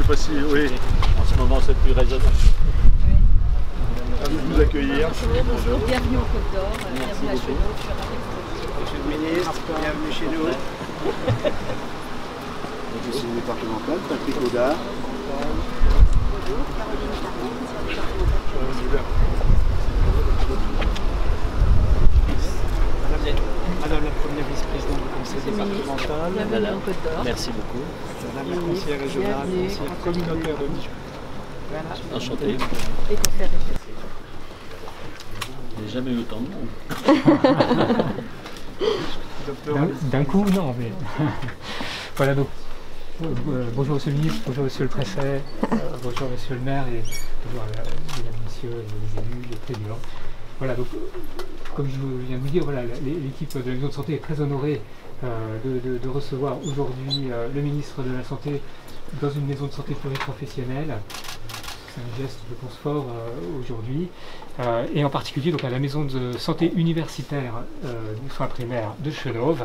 fois-ci, oui. En ce moment, c'est plus raisonnable. Oui. Ravi de vous accueillir. Bonjour, bienvenue au Côte d'Or, bienvenue à Chenot, je suis ravie de vous Monsieur le ministre, bienvenue chez nous. Conseiller départemental, Patrick Audard. Bonjour, Caroline Tardy, conseillère départementale. Madame la première vice-présidente du conseil départemental. Bienvenue au Côte d'Or. Merci beaucoup. Madame la conseillère régionale, conseillère communautaire de Dijon. Enchanté. Et conseillère réfléchie. Je n'ai jamais eu autant de monde. D'un coup, non, mais... Voilà, donc, bonjour monsieur le ministre, bonjour monsieur le préfet, bonjour monsieur le maire et bonjour mesdames, messieurs, les élus, les présidents. Voilà, donc, comme je viens de vous dire, voilà, l'équipe de la maison de santé est très honorée de recevoir aujourd'hui le ministre de la Santé dans une maison de santé pluriprofessionnelle. C'est un geste, je pense, fort aujourd'hui, et en particulier donc, à la maison de santé universitaire du soin primaire de Chenôve.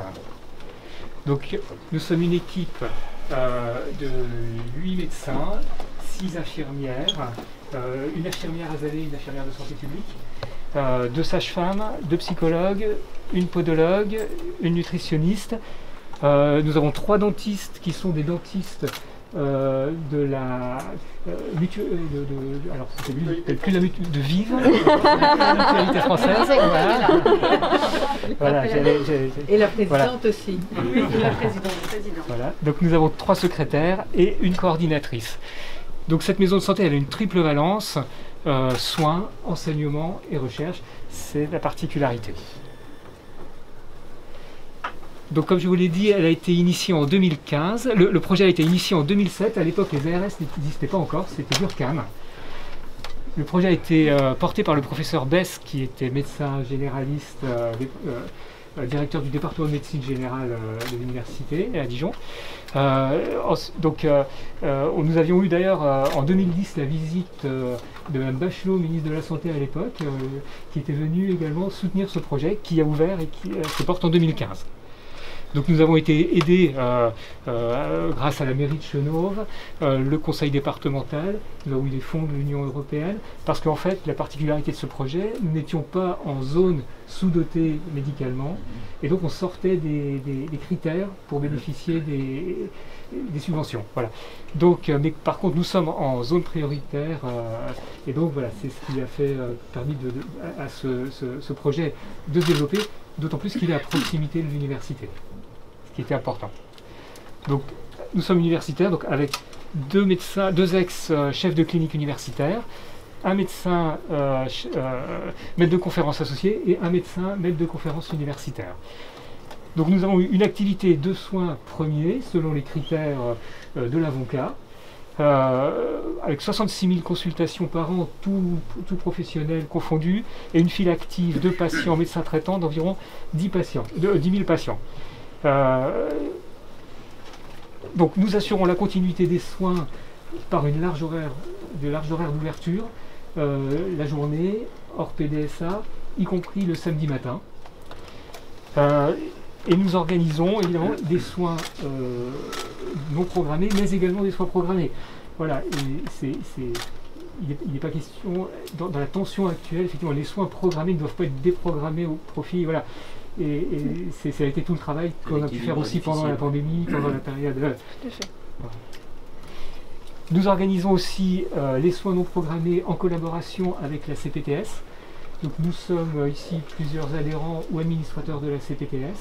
Donc, nous sommes une équipe de 8 médecins, 6 infirmières, une infirmière azalée, une infirmière de santé publique, 2 sages-femmes, 2 psychologues, une podologue, une nutritionniste. Nous avons 3 dentistes qui sont des dentistes de la alors c'était plus la mutualité de Vive, la mutualité française. Voilà, Et la présidente voilà. aussi. Oui, la présidente. Voilà. Donc nous avons 3 secrétaires et une coordinatrice. Donc cette maison de santé, elle a une triple valence, soins, enseignement et recherche. C'est la particularité. Donc comme je vous l'ai dit, elle a été initiée en 2015. Le projet a été initié en 2007. À l'époque, les ARS n'existaient pas encore, c'était l'URCAM. Le projet a été porté par le professeur Bess, qui était médecin généraliste, directeur du département de médecine générale de l'université à Dijon. Nous avions eu d'ailleurs en 2010 la visite de Mme Bachelot, ministre de la Santé à l'époque, qui était venue également soutenir ce projet qui a ouvert et qui se porte en 2015. Donc nous avons été aidés grâce à la mairie de Chenôve, le conseil départemental, nous avons eu des fonds de l'Union européenne, parce qu'en fait la particularité de ce projet, nous n'étions pas en zone sous-dotée médicalement, et donc on sortait des critères pour bénéficier des subventions. Voilà. Donc, mais par contre nous sommes en zone prioritaire, et donc voilà, c'est ce qui a permis à ce projet de se développer, d'autant plus qu'il est à proximité de l'université. Qui était important. Donc nous sommes universitaires, donc avec 2 médecins, 2 ex-chefs de clinique universitaire, un médecin maître de conférence associé et un médecin maître de conférence universitaire. Donc nous avons eu une activité de soins premiers selon les critères de l'AVONCA, avec 66 000 consultations par an, tout professionnel confondu, et une file active de patients médecins traitants d'environ 10 000 patients. Donc nous assurons la continuité des soins par une large horaire d'ouverture, la journée, hors PDSA, y compris le samedi matin. Et nous organisons évidemment des soins non programmés, mais également des soins programmés. Voilà, et il n'est pas question, dans la tension actuelle, effectivement, les soins programmés ne doivent pas être déprogrammés au profit. Voilà. Et ça a été tout le travail qu'on a pu faire aussi pendant la pandémie, pendant la période. Voilà. Nous organisons aussi les soins non programmés en collaboration avec la CPTS. Donc nous sommes ici plusieurs adhérents ou administrateurs de la CPTS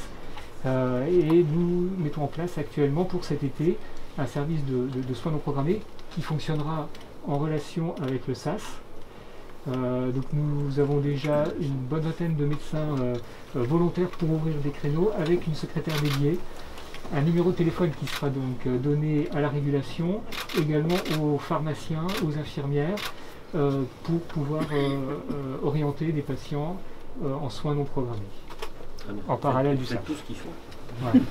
et nous mettons en place actuellement pour cet été un service de soins non programmés qui fonctionnera en relation avec le SAS. Donc nous avons déjà une bonne vingtaine de médecins volontaires pour ouvrir des créneaux avec une secrétaire dédiée, un numéro de téléphone qui sera donc donné à la régulation, également aux pharmaciens, aux infirmières, pour pouvoir orienter des patients en soins non programmés, en parallèle du SAS. tout ce qu'il faut. Ouais.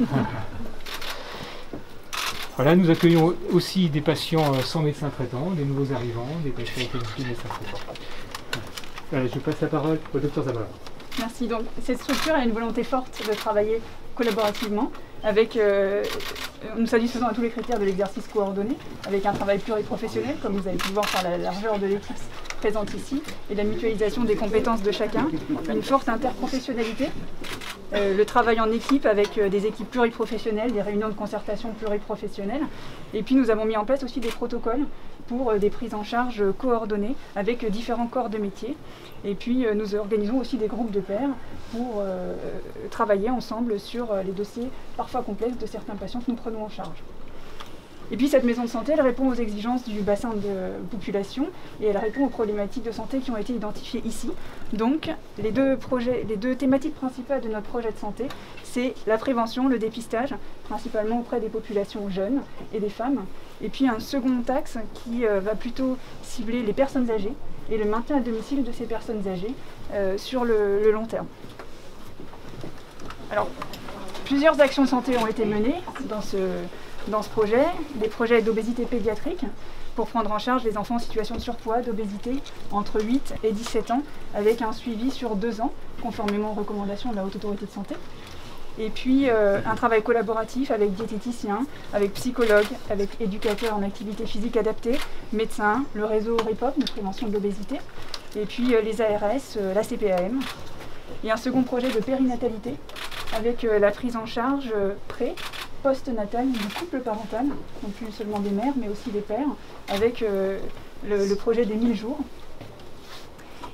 Voilà, nous accueillons aussi des patients sans médecin traitant, des nouveaux arrivants, des patients avec des médecins traitants. Voilà, je passe la parole au docteur Zabala. Merci. Donc, cette structure a une volonté forte de travailler collaborativement, nous satisfaisant à tous les critères de l'exercice coordonné, avec un travail pluriprofessionnel, comme vous avez pu le voir par la largeur de l'équipe présente ici, et la mutualisation des compétences de chacun, une forte interprofessionnalité, le travail en équipe avec des équipes pluriprofessionnelles, des réunions de concertation pluriprofessionnelles, et puis nous avons mis en place aussi des protocoles pour des prises en charge coordonnées avec différents corps de métier. Et puis nous organisons aussi des groupes de pairs pour travailler ensemble sur les dossiers parfois complexes de certains patients que nous prenons en charge. Et puis cette maison de santé, elle répond aux exigences du bassin de population et elle répond aux problématiques de santé qui ont été identifiées ici. Donc les deux thématiques principales de notre projet de santé, c'est la prévention, le dépistage, principalement auprès des populations jeunes et des femmes. Et puis un second axe qui va plutôt cibler les personnes âgées et le maintien à domicile de ces personnes âgées sur le long terme. Alors, plusieurs actions de santé ont été menées dans ce projet, des projets d'obésité pédiatrique pour prendre en charge les enfants en situation de surpoids, d'obésité entre 8 et 17 ans, avec un suivi sur 2 ans, conformément aux recommandations de la Haute Autorité de Santé. Et puis un travail collaboratif avec diététiciens, avec psychologues, avec éducateurs en activité physique adaptée, médecins, le réseau RIPOP de prévention de l'obésité, et puis les ARS, la CPAM. Et un second projet de périnatalité avec la prise en charge post-natale du couple parental, non plus seulement des mères mais aussi des pères, avec le projet des 1000 jours.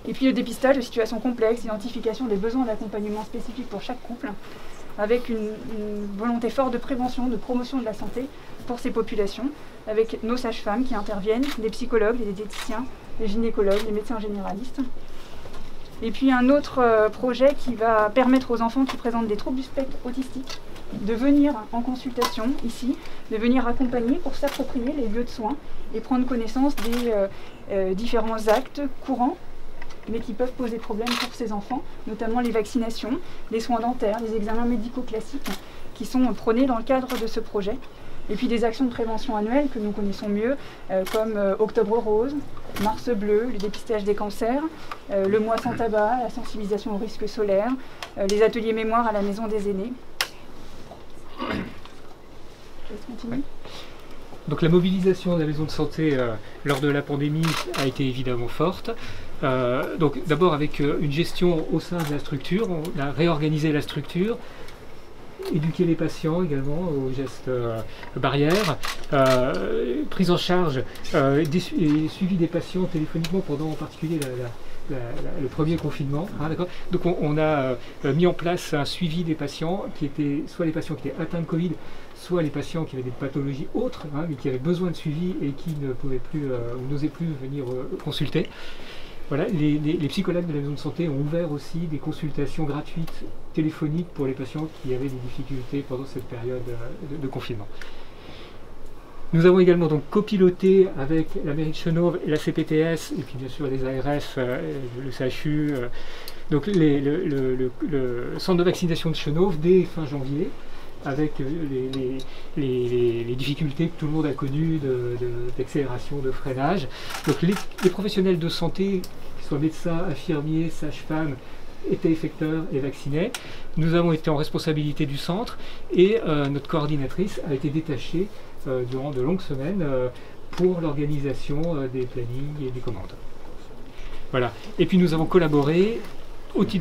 Et puis le dépistage de situations complexes, identification des besoins d'accompagnement spécifiques pour chaque couple, avec une volonté forte de prévention, de promotion de la santé pour ces populations, avec nos sages-femmes qui interviennent, des psychologues, des diététiciens, les gynécologues, les médecins généralistes. Et puis un autre projet qui va permettre aux enfants qui présentent des troubles du spectre autistique de venir en consultation ici, de venir accompagner pour s'approprier les lieux de soins et prendre connaissance des différents actes courants mais qui peuvent poser problème pour ces enfants, notamment les vaccinations, les soins dentaires, les examens médicaux classiques qui sont prônés dans le cadre de ce projet. Et puis des actions de prévention annuelles que nous connaissons mieux, comme Octobre Rose, Mars Bleu, le dépistage des cancers, le mois sans tabac, la sensibilisation aux risques solaires, les ateliers mémoire à la maison des aînés. Je continue. Donc la mobilisation de la maison de santé lors de la pandémie a été évidemment forte. Donc d'abord avec une gestion au sein de la structure, on a réorganisé la structure, éduquer les patients également aux gestes barrières, prise en charge et suivi des patients téléphoniquement pendant en particulier le premier confinement. Hein, donc on a mis en place un suivi des patients qui étaient soit les patients qui étaient atteints de Covid, soit les patients qui avaient des pathologies autres, hein, mais qui avaient besoin de suivi et qui ne pouvaient plus ou n'osaient plus venir consulter. Voilà, les psychologues de la maison de santé ont ouvert aussi des consultations gratuites téléphoniques pour les patients qui avaient des difficultés pendant cette période de confinement. Nous avons également donc copiloté avec la mairie de Chenôve et la CPTS, et puis bien sûr les ARS, le CHU, donc le centre de vaccination de Chenôve dès fin janvier, avec les difficultés que tout le monde a connues d'accélération, de freinage. Donc les professionnels de santé, qu'ils soient médecins, infirmiers, sages-femmes, étaient effecteurs et vaccinés. Nous avons été en responsabilité du centre et notre coordinatrice a été détachée durant de longues semaines pour l'organisation des plannings et des commandes. Voilà. Et puis nous avons collaboré,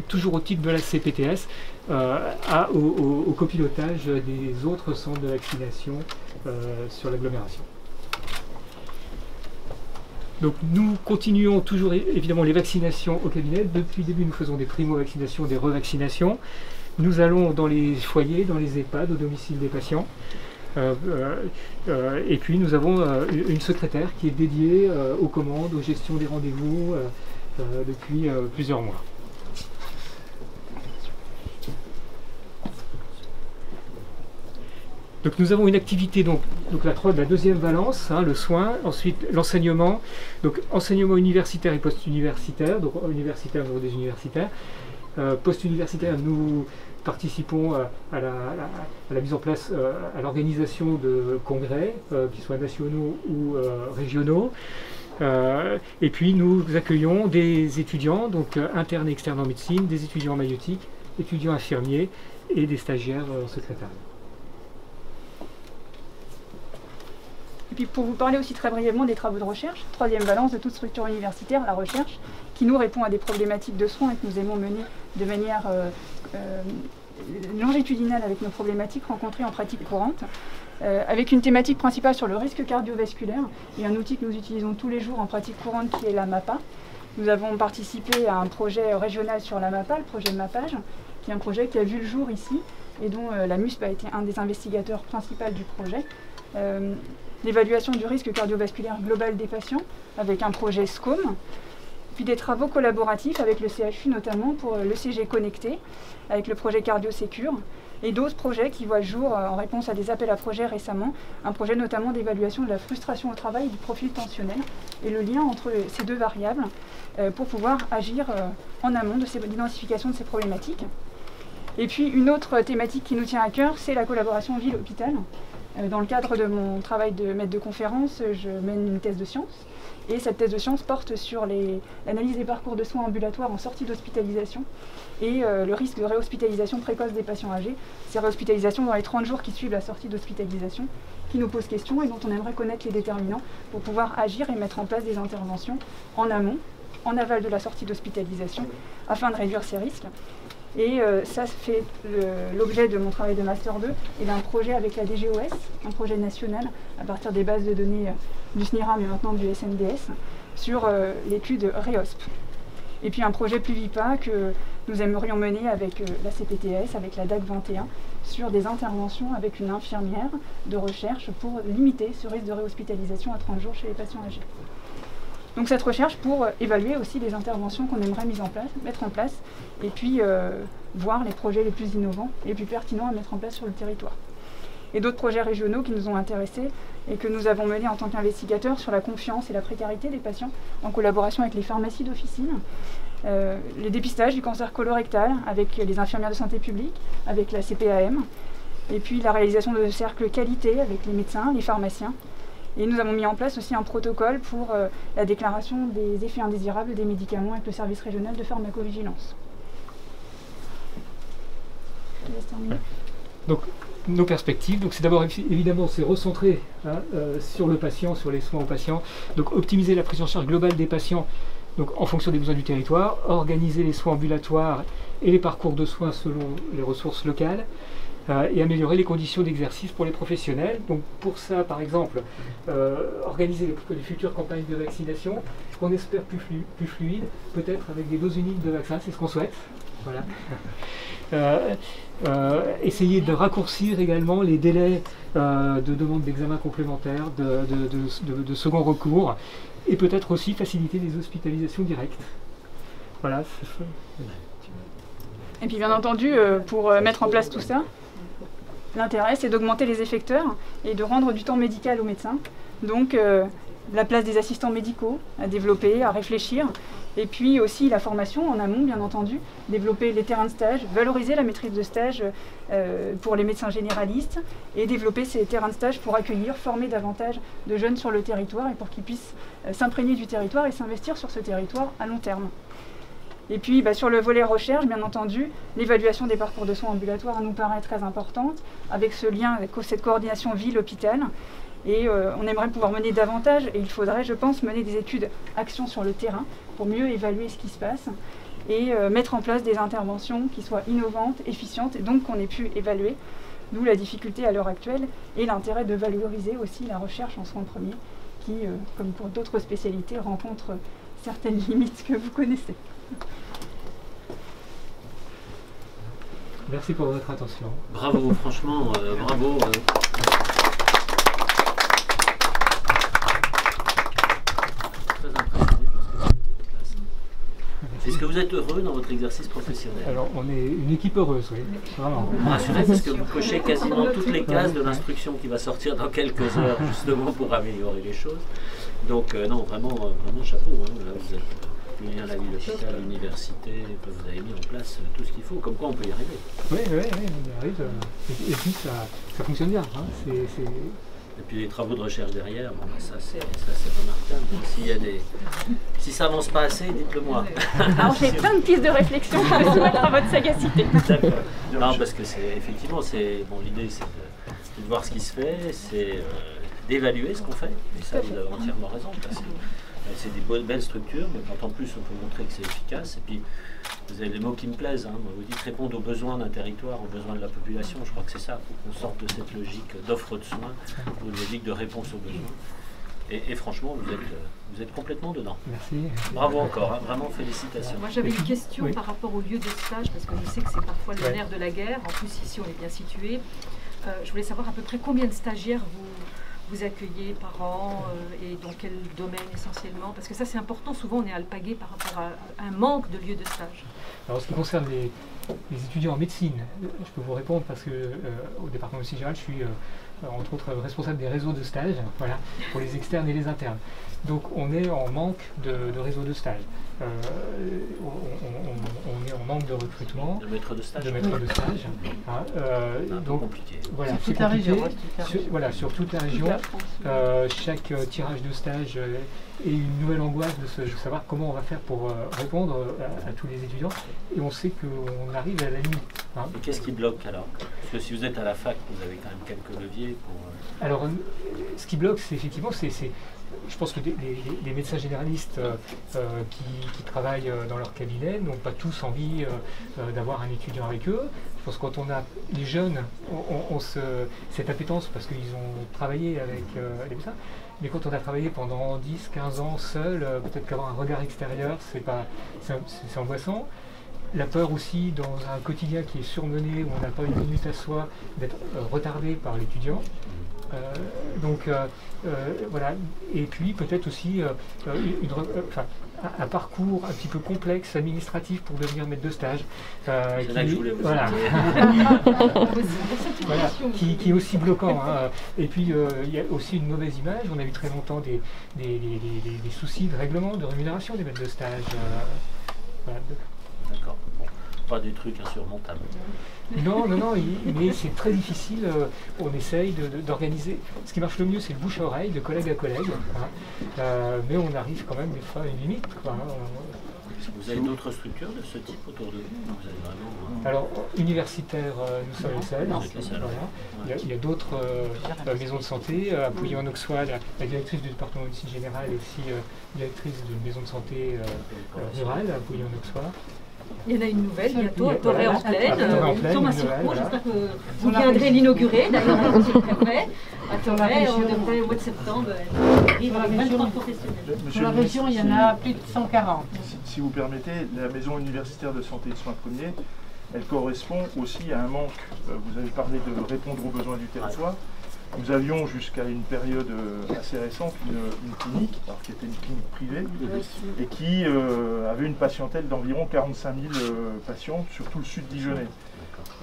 toujours au titre de la CPTS, au copilotage des autres centres de vaccination sur l'agglomération. Donc nous continuons toujours évidemment les vaccinations au cabinet. Depuis le début, nous faisons des primo-vaccinations, des revaccinations. Nous allons dans les foyers, dans les EHPAD, au domicile des patients. Et puis nous avons une secrétaire qui est dédiée aux commandes, aux gestions des rendez-vous depuis plusieurs mois. Donc nous avons une activité, donc la deuxième valence, hein, le soin, ensuite l'enseignement, donc enseignement universitaire et post-universitaire, donc universitaire au niveau des universitaires. Post-universitaire, nous participons à la mise en place, à l'organisation de congrès, qu'ils soient nationaux ou régionaux. Et puis nous accueillons des étudiants, donc internes et externes en médecine, des étudiants en maïeutique étudiants infirmiers et des stagiaires en secrétariat. Et puis pour vous parler aussi très brièvement des travaux de recherche, troisième valence de toute structure universitaire, la recherche, qui nous répond à des problématiques de soins et que nous aimons mener de manière longitudinale avec nos problématiques rencontrées en pratique courante, avec une thématique principale sur le risque cardiovasculaire et un outil que nous utilisons tous les jours en pratique courante qui est la MAPA. Nous avons participé à un projet régional sur la MAPA, le projet MAPAGE, qui est un projet qui a vu le jour ici et dont la MUSP a été un des investigateurs principaux du projet. L'évaluation du risque cardiovasculaire global des patients avec un projet SCOM, puis des travaux collaboratifs avec le CHU notamment pour l'ECG connecté, avec le projet CardioSecure, et d'autres projets qui voient le jour en réponse à des appels à projets récemment, un projet notamment d'évaluation de la frustration au travail et du profil tensionnel, et le lien entre ces deux variables pour pouvoir agir en amont de l'identification de ces problématiques. Et puis une autre thématique qui nous tient à cœur, c'est la collaboration ville-hôpital. Dans le cadre de mon travail de maître de conférence, je mène une thèse de sciences. Et cette thèse de sciences porte sur l'analyse des parcours de soins ambulatoires en sortie d'hospitalisation et le risque de réhospitalisation précoce des patients âgés. Ces réhospitalisations dans les 30 jours qui suivent la sortie d'hospitalisation qui nous posent question et dont on aimerait connaître les déterminants pour pouvoir agir et mettre en place des interventions en amont, en aval de la sortie d'hospitalisation afin de réduire ces risques. Et ça fait l'objet de mon travail de Master 2 et d'un projet avec la DGOS, un projet national à partir des bases de données du SNIRAM et maintenant du SNDS, sur l'étude REHOSP. Et puis un projet plus VIPA que nous aimerions mener avec la CPTS, avec la DAC 21, sur des interventions avec une infirmière de recherche pour limiter ce risque de réhospitalisation à 30 jours chez les patients âgés. Donc cette recherche pour évaluer aussi les interventions qu'on aimerait mettre en place et puis voir les projets les plus innovants et les plus pertinents à mettre en place sur le territoire. Et d'autres projets régionaux qui nous ont intéressés et que nous avons menés en tant qu'investigateurs sur la confiance et la précarité des patients en collaboration avec les pharmacies d'officine, les dépistages du cancer colorectal avec les infirmières de santé publique, avec la CPAM, et puis la réalisation de cercles qualité avec les médecins, les pharmaciens. Et nous avons mis en place aussi un protocole pour la déclaration des effets indésirables des médicaments avec le service régional de pharmacovigilance. Je te laisse terminer. Donc, nos perspectives, c'est d'abord évidemment c'est recentrer sur le patient, sur les soins aux patients, donc optimiser la prise en charge globale des patients donc, en fonction des besoins du territoire, organiser les soins ambulatoires et les parcours de soins selon les ressources locales, et améliorer les conditions d'exercice pour les professionnels. Donc pour ça, par exemple, organiser les futures campagnes de vaccination, qu'on espère plus fluides, peut-être avec des doses uniques de vaccins, c'est ce qu'on souhaite. Voilà. Essayer de raccourcir également les délais de demande d'examen complémentaire, de second recours, et peut-être aussi faciliter les hospitalisations directes. Voilà. Et puis bien entendu, pour mettre en place tout ça, l'intérêt, c'est d'augmenter les effecteurs et de rendre du temps médical aux médecins. Donc, la place des assistants médicaux à développer, à réfléchir. Et puis aussi la formation en amont, bien entendu. Développer les terrains de stage, valoriser la maîtrise de stage pour les médecins généralistes et développer ces terrains de stage pour accueillir, former davantage de jeunes sur le territoire et pour qu'ils puissent s'imprégner du territoire et s'investir sur ce territoire à long terme. Et puis sur le volet recherche, bien entendu, l'évaluation des parcours de soins ambulatoires nous paraît très importante, avec ce lien, avec cette coordination ville-hôpital. Et on aimerait pouvoir mener davantage, et il faudrait, je pense, mener des études actions sur le terrain pour mieux évaluer ce qui se passe et mettre en place des interventions qui soient innovantes, efficientes, et donc qu'on ait pu évaluer. D'où la difficulté à l'heure actuelle et l'intérêt de valoriser aussi la recherche en soins premiers, qui, comme pour d'autres spécialités, rencontre certaines limites que vous connaissez. Merci pour votre attention. Bravo, franchement, bravo. Très impressionné par ce que vous avez. Est-ce que vous êtes heureux dans votre exercice professionnel? Alors, on est une équipe heureuse, oui, vraiment. Vous me rassurez parce que vous cochez quasiment toutes les cases de l'instruction qui va sortir dans quelques heures, justement pour améliorer les choses. Donc, non, vraiment chapeau. Là, vous êtes lié à la ville hôpital, à l'université, vous avez mis en place tout ce qu'il faut, comme quoi on peut y arriver. Oui, on y arrive. Et puis ça fonctionne bien. Hein. Et puis les travaux de recherche derrière, bon, ça c'est remarquable. Si ça avance pas assez, dites-le moi. Alors j'ai plein de pistes de réflexion, je vais soumettre à votre sagacité. D'accord. Non, parce que effectivement, bon, l'idée c'est de voir ce qui se fait, c'est d'évaluer ce qu'on fait. Et ça, vous avez entièrement raison. Parce que c'est des belles structures, mais quand en plus on peut montrer que c'est efficace. Et puis, vous avez des mots qui me plaisent. Hein. Vous dites répondre aux besoins d'un territoire, aux besoins de la population. Je crois que c'est ça. Il faut qu'on sorte de cette logique d'offre de soins ou une logique de réponse aux besoins. Et franchement, vous êtes complètement dedans. Merci. Bravo encore, hein. Vraiment félicitations. Moi j'avais une question par rapport au lieu de stage, parce que je sais que c'est parfois le nerf de la guerre. En plus ici on est bien situé. Je voulais savoir à peu près combien de stagiaires vous accueillez par an et dans quel domaine essentiellement? Parce que ça c'est important, souvent on est alpagué par rapport à un manque de lieux de stage. Alors, en ce qui concerne les étudiants en médecine, je peux vous répondre parce que au département de médecine générale, je suis entre autres responsable des réseaux de stage, voilà, pour les externes et les internes. Donc on est en manque de réseaux de stage. On est en manque de recrutement. De maîtres de stage. Hein, donc compliqué. Voilà, sur toute la région. Sur toute la région. Chaque tirage de stage est une nouvelle angoisse de savoir comment on va faire pour répondre à tous les étudiants. Et on sait qu'on arrive à la limite. Hein. Et qu'est-ce qui bloque alors? Parce que si vous êtes à la fac, vous avez quand même quelques leviers pour... Alors, ce qui bloque, c'est effectivement, je pense que les médecins généralistes qui travaillent dans leur cabinet n'ont pas tous envie d'avoir un étudiant avec eux. Je pense que quand on a les jeunes, on cette appétence parce qu'ils ont travaillé avec les médecins. Mais quand on a travaillé pendant 10-15 ans seul, peut-être qu'avoir un regard extérieur, c'est angoissant. La peur aussi dans un quotidien qui est surmené, où on n'a pas une minute à soi, d'être retardé par l'étudiant. Voilà, et puis peut-être aussi un parcours un petit peu complexe, administratif pour devenir maître de stage. C'est là que je voulais vous voilà. Voilà, qui est aussi bloquant. Hein. Et puis il y a aussi une mauvaise image. On a eu très longtemps des soucis de règlement, de rémunération des maîtres de stage. Voilà. D'accord. Bon. Pas des trucs insurmontables. Non, mais c'est très difficile. On essaye d'organiser. Ce qui marche le mieux, c'est le bouche à oreille, de collègue à collègue. Hein. Mais on arrive quand même des fois à une limite. Quoi, hein. Vous avez d'autres structures de ce type autour de vous? Vous avez vraiment... Alors, universitaires, nous sommes les seuls. Voilà. Il y a d'autres maisons de santé. À Pouillon-en-Auxois, la directrice du département de médecine générale est aussi directrice d'une maison de santé rurale à Pouillon-en-Auxois. Il y en a une nouvelle bientôt à Torrey-en-Plaine, sur ma surcoût. J'espère que vous viendrez l'inaugurer. D'ailleurs, à Torrey, on devrait au mois de septembre arriver à 23 professionnels. Sur la région, il y en a plus de 140. Si vous permettez, la maison universitaire de santé et de soins premiers, elle correspond aussi à un manque. Vous avez parlé de répondre aux besoins du territoire. Nous avions jusqu'à une période assez récente une clinique, alors qui était une clinique privée, et qui avait une patientèle d'environ 45 000 patients sur tout le sud dijonnais,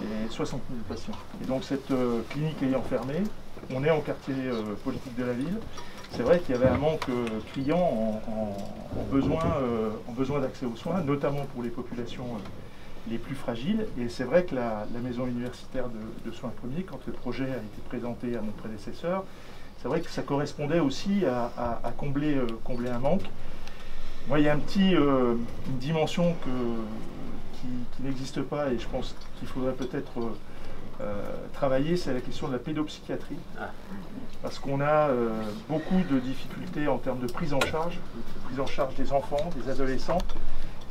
et 60 000 patients. Et donc cette clinique ayant fermé, on est en quartier politique de la ville. C'est vrai qu'il y avait un manque criant en besoin d'accès aux soins, notamment pour les populations les plus fragiles. Et c'est vrai que la maison universitaire de soins premiers, quand le projet a été présenté à mon prédécesseur, c'est vrai que ça correspondait aussi à combler un manque. Moi, il y a une dimension qui n'existe pas et je pense qu'il faudrait peut-être travailler, c'est la question de la pédopsychiatrie. Parce qu'on a beaucoup de difficultés en termes de prise en charge des enfants, des adolescents.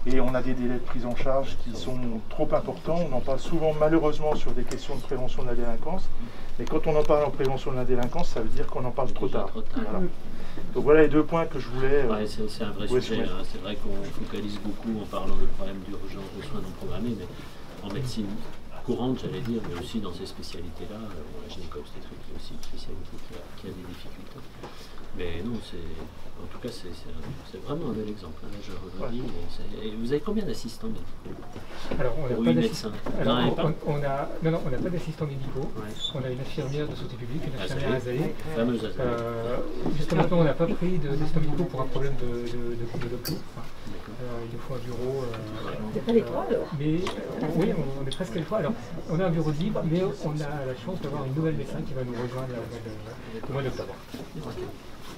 Et on a des délais de prise en charge qui sont trop importants. On en parle souvent malheureusement sur des questions de prévention de la délinquance. Mais quand on en parle en prévention de la délinquance, ça veut dire qu'on en parle trop tard. Voilà. Donc voilà les deux points que je voulais... c'est un vrai sujet. Hein. C'est vrai qu'on focalise beaucoup en parlant de problème d'urgence de soins non programmés, mais en médecine courante, j'allais dire, mais aussi dans ces spécialités-là, la gynéco-obstétrique est aussi une spécialité qui a des difficultés. Mais non, en tout cas, c'est vraiment un bel exemple. Hein, je redis. Et vous avez combien d'assistants médicaux? Alors, on n'a pas d'assistants. On n'a pas d'assistants médicaux. Ouais. On a une infirmière de santé publique, une infirmière Azalée. Fameuse Azalée. Jusqu'à maintenant, on n'a pas pris d'assistants médicaux pour un problème de locaux. il nous faut un bureau. C'est pas les trois alors? Mais oui, on est presque les trois. Alors, on a un bureau libre, mais on a la chance d'avoir une nouvelle médecin qui va nous rejoindre au mois d'octobre.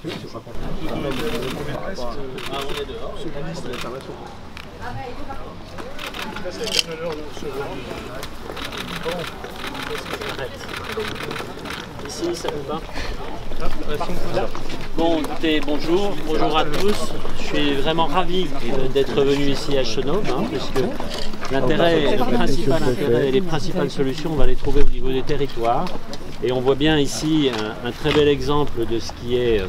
Oui, je crois pas. On est dehors. C'est un honneur de vous recevoir. Ici, ça vous va? Bon, écoutez, bonjour à tous. Je suis vraiment ravi d'être venu ici à Chenôme, puisque l'intérêt, le principal intérêt et les principales solutions, on va les trouver au niveau des territoires. Et on voit bien ici un très bel exemple de ce qui est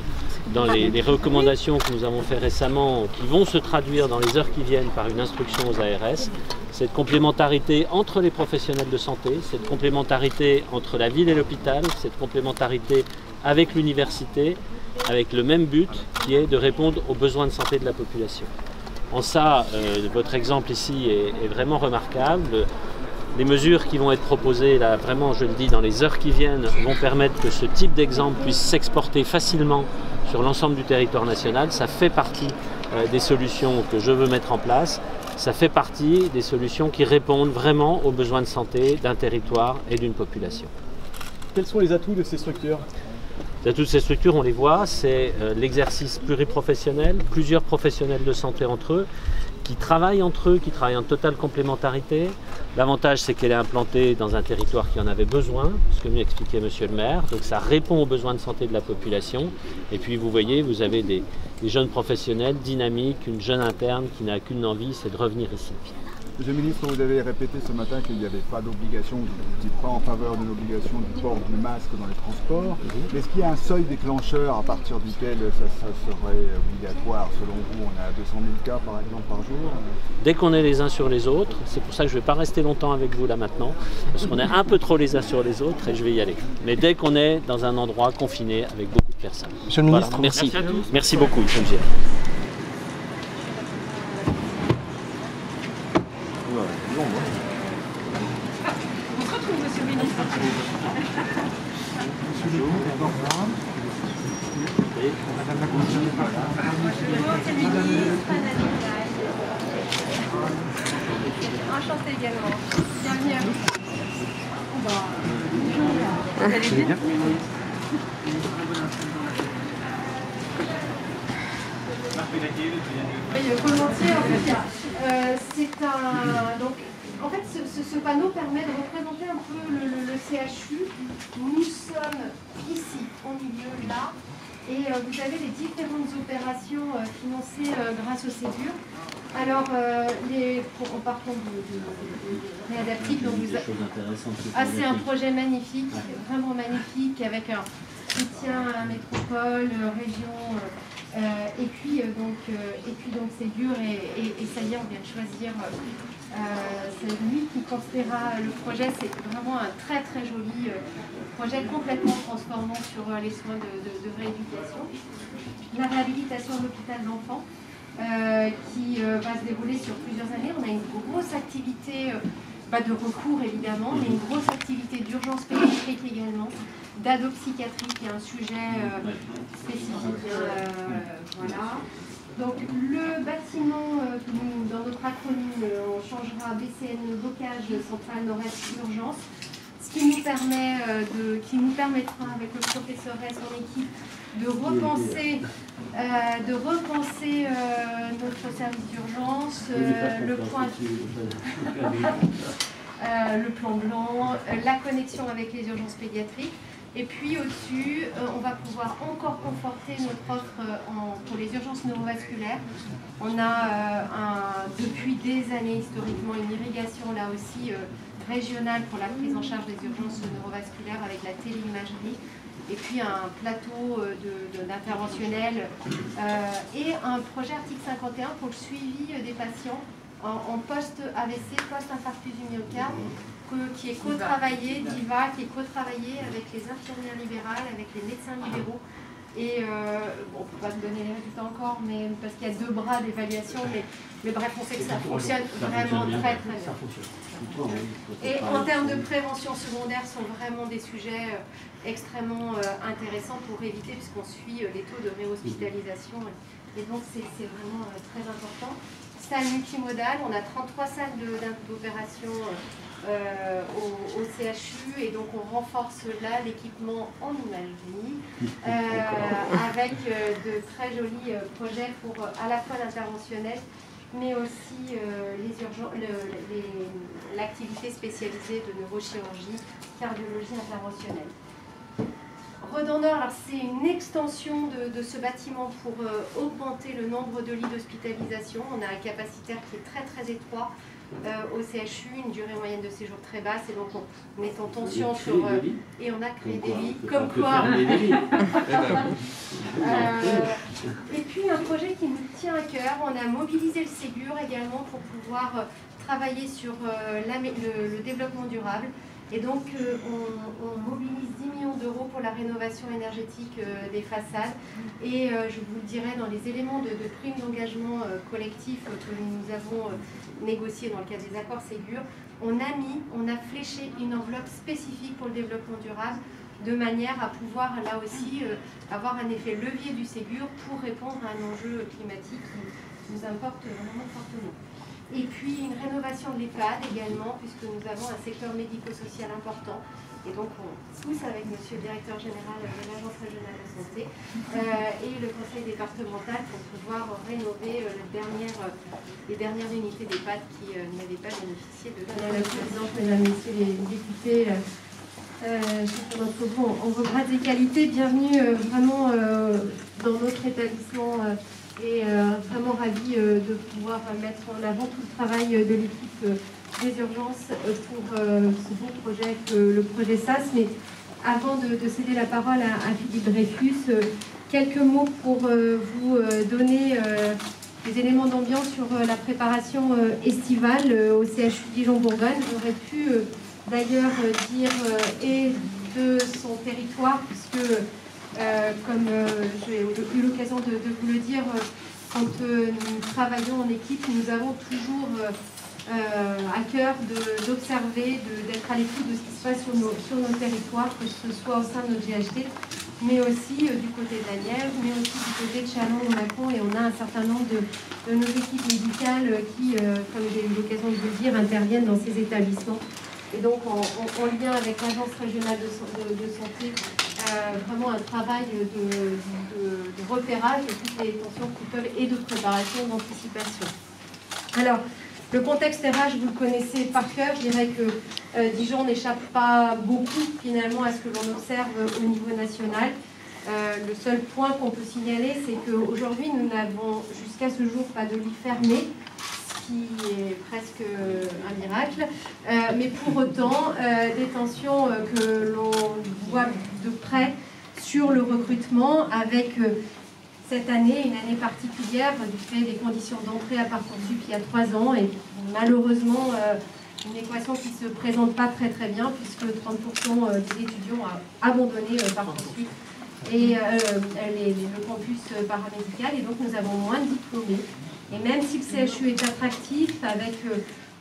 dans les recommandations que nous avons fait récemment, qui vont se traduire dans les heures qui viennent par une instruction aux ARS. Cette complémentarité entre les professionnels de santé, cette complémentarité entre la ville et l'hôpital, cette complémentarité avec l'université, avec le même but qui est de répondre aux besoins de santé de la population. En ça, votre exemple ici est vraiment remarquable. Les mesures qui vont être proposées, là, vraiment, je le dis, dans les heures qui viennent, vont permettre que ce type d'exemple puisse s'exporter facilement sur l'ensemble du territoire national. Ça fait partie des solutions que je veux mettre en place. Ça fait partie des solutions qui répondent vraiment aux besoins de santé d'un territoire et d'une population. Quels sont les atouts de ces structures? Les atouts de ces structures, on les voit, c'est l'exercice pluriprofessionnel, plusieurs professionnels de santé entre eux, qui travaillent entre eux, qui travaillent en totale complémentarité. L'avantage, c'est qu'elle est implantée dans un territoire qui en avait besoin, ce que nous expliquait Monsieur le maire. Donc ça répond aux besoins de santé de la population. Et puis vous voyez, vous avez des jeunes professionnels dynamiques, une jeune interne qui n'a qu'une envie, c'est de revenir ici. Monsieur le ministre, vous avez répété ce matin qu'il n'y avait pas d'obligation, vous n'êtes pas en faveur de l'obligation du port du masque dans les transports. Est-ce qu'il y a un seuil déclencheur à partir duquel ça serait obligatoire? Selon vous, on est à 200 000 cas par exemple par jour? Dès qu'on est les uns sur les autres, c'est pour ça que je ne vais pas rester longtemps avec vous là maintenant, parce qu'on est un peu trop les uns sur les autres et je vais y aller. Mais dès qu'on est dans un endroit confiné avec beaucoup de personnes. Monsieur le ministre, merci. Merci beaucoup, il faut le dire. Enchantée également. Bienvenue à vous. bien. Volontiers, en fait, c'est un... Donc, en fait, ce panneau permet de représenter un peu le CHU. Nous sommes ici, au milieu, là. Et vous avez les différentes opérations financées grâce au Ségur. Alors, en partant de Réadaptif, c'est un projet magnifique, vraiment magnifique, avec un soutien à métropole, région, et puis donc Ségur, et ça y est, on vient de choisir, c'est lui qui construira le projet. C'est vraiment un très très joli projet, complètement transformant sur les soins de rééducation. La réhabilitation de l'hôpital d'enfants, qui va se dérouler sur plusieurs années. On a une grosse activité de recours évidemment, mais une grosse activité d'urgence pédiatrique également, d'adopsychiatrie qui est un sujet spécifique. Voilà. Donc le bâtiment, dans notre acronyme, on changera BCN Bocage Centrale Nord-Est Urgence, ce qui nous permettra avec le professeur et son équipe de repenser notre service d'urgence, le plan blanc, la connexion avec les urgences pédiatriques. Et puis au-dessus, on va pouvoir encore conforter notre offre pour les urgences neurovasculaires. On a depuis des années historiquement une irrigation là aussi régionale pour la prise en charge des urgences neurovasculaires avec la téléimagerie. Et puis un plateau d'interventionnels et un projet article 51 pour le suivi des patients en post-AVC, post-infarctus du myocarde, qui est co-travaillé, DIVA, qui est co-travaillé avec les infirmières libérales, avec les médecins libéraux. Et on ne peut pas te donner les résultats encore, mais, parce qu'il y a 2 bras d'évaluation, mais bref, on sait que ça fonctionne vraiment très très bien. Et en termes de prévention secondaire, sont vraiment des sujets extrêmement intéressants pour éviter, puisqu'on suit les taux de réhospitalisation. Et donc c'est vraiment très important. salles multimodales. On a 33 salles d'opération au CHU et donc on renforce là l'équipement en imagerie avec de très jolis projets pour à la fois l'interventionnel mais aussi l'activité spécialisée de neurochirurgie, cardiologie interventionnelle. Redon Nord, c'est une extension de ce bâtiment pour augmenter le nombre de lits d'hospitalisation. On a un capacitaire qui est très très étroit au CHU, une durée moyenne de séjour très basse, et donc on est en tension sur... et on a créé des lits, comme quoi... et puis un projet qui nous tient à cœur, on a mobilisé le Ségur également pour pouvoir travailler sur le développement durable. Et donc, on mobilise 10 millions d'euros pour la rénovation énergétique des façades. Et je vous le dirai, dans les éléments de prime d'engagement collectif que nous avons négocié dans le cadre des accords Ségur, on a fléché une enveloppe spécifique pour le développement durable, de manière à pouvoir, là aussi, avoir un effet levier du Ségur pour répondre à un enjeu climatique qui nous importe vraiment fortement. Et puis une rénovation de l'EHPAD également, puisque nous avons un secteur médico-social important. Et donc on pousse avec monsieur le directeur général de l'Agence régionale de santé et le conseil départemental pour pouvoir rénover les dernières unités d'EHPAD qui n'avaient pas bénéficié de... Madame la Présidente, Mesdames, Messieurs les députés, chacun d'entre vous en vos grades et qualités, bienvenue vraiment dans notre établissement. Et vraiment ravie de pouvoir mettre en avant tout le travail de l'équipe des urgences pour ce beau projet, le projet SAS. Mais avant de céder la parole à Philippe Dreyfus, quelques mots pour vous donner des éléments d'ambiance sur la préparation estivale au CHU Dijon-Bourgogne. J'aurais pu d'ailleurs dire et de son territoire, puisque comme j'ai eu l'occasion de vous le dire, quand nous travaillons en équipe, nous avons toujours à cœur d'observer, d'être à l'écoute de ce qui se passe sur nos territoires, que ce soit au sein de notre GHT, mais aussi du côté de la Nièvre, mais aussi du côté de Châlons-au-Mâcon, et on a un certain nombre de nos équipes médicales qui, comme j'ai eu l'occasion de vous le dire, interviennent dans ces établissements. Et donc en lien avec l'Agence régionale de santé, vraiment un travail de repérage de toutes les tensions qui peuvent et de préparation, d'anticipation. Alors, le contexte RH, vous le connaissez par cœur. Je dirais que Dijon n'échappe pas beaucoup finalement à ce que l'on observe au niveau national. Le seul point qu'on peut signaler, c'est qu'aujourd'hui, nous n'avons jusqu'à ce jour pas de lit fermé, ce qui est presque un miracle. Mais pour autant, des tensions que l'on voit de près sur le recrutement, avec cette année, une année particulière du fait des conditions d'entrée à Parcoursup il y a 3 ans, et malheureusement une équation qui ne se présente pas très bien, puisque 30% des étudiants ont abandonné Parcoursup et le campus paramédical, et donc nous avons moins de diplômés. Et même si le CHU est attractif, avec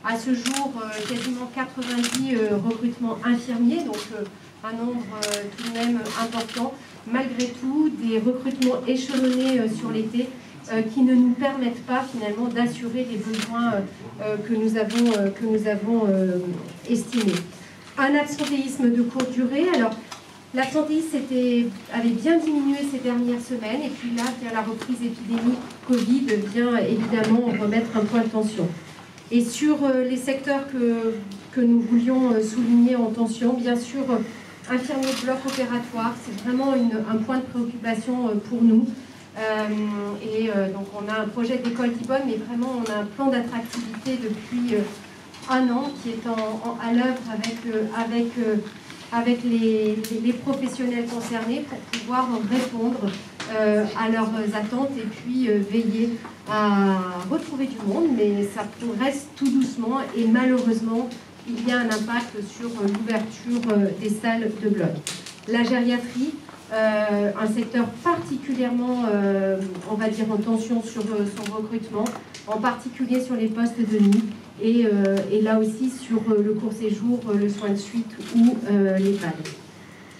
à ce jour quasiment 90 recrutements infirmiers, donc un nombre tout de même important, malgré tout des recrutements échelonnés sur l'été qui ne nous permettent pas finalement d'assurer les besoins que nous avons estimés. Un absentéisme de courte durée. Alors, l'absentéisme avait bien diminué ces dernières semaines, et puis là, la reprise épidémique Covid vient évidemment remettre un point de tension. Et sur les secteurs que nous voulions souligner en tension, bien sûr, infirmiers de bloc opératoire, c'est vraiment un point de préoccupation pour nous. Donc on a un projet d'école Dibonne, mais vraiment on a un plan d'attractivité depuis 1 an qui est à l'œuvre avec les professionnels concernés pour pouvoir répondre à leurs attentes et puis veiller à retrouver du monde, mais ça progresse tout doucement et malheureusement il y a un impact sur l'ouverture des salles de bloc. La gériatrie, un secteur particulièrement, on va dire, en tension sur son recrutement, en particulier sur les postes de nuit, et là aussi sur le court séjour, le soin de suite ou l'EHPAD.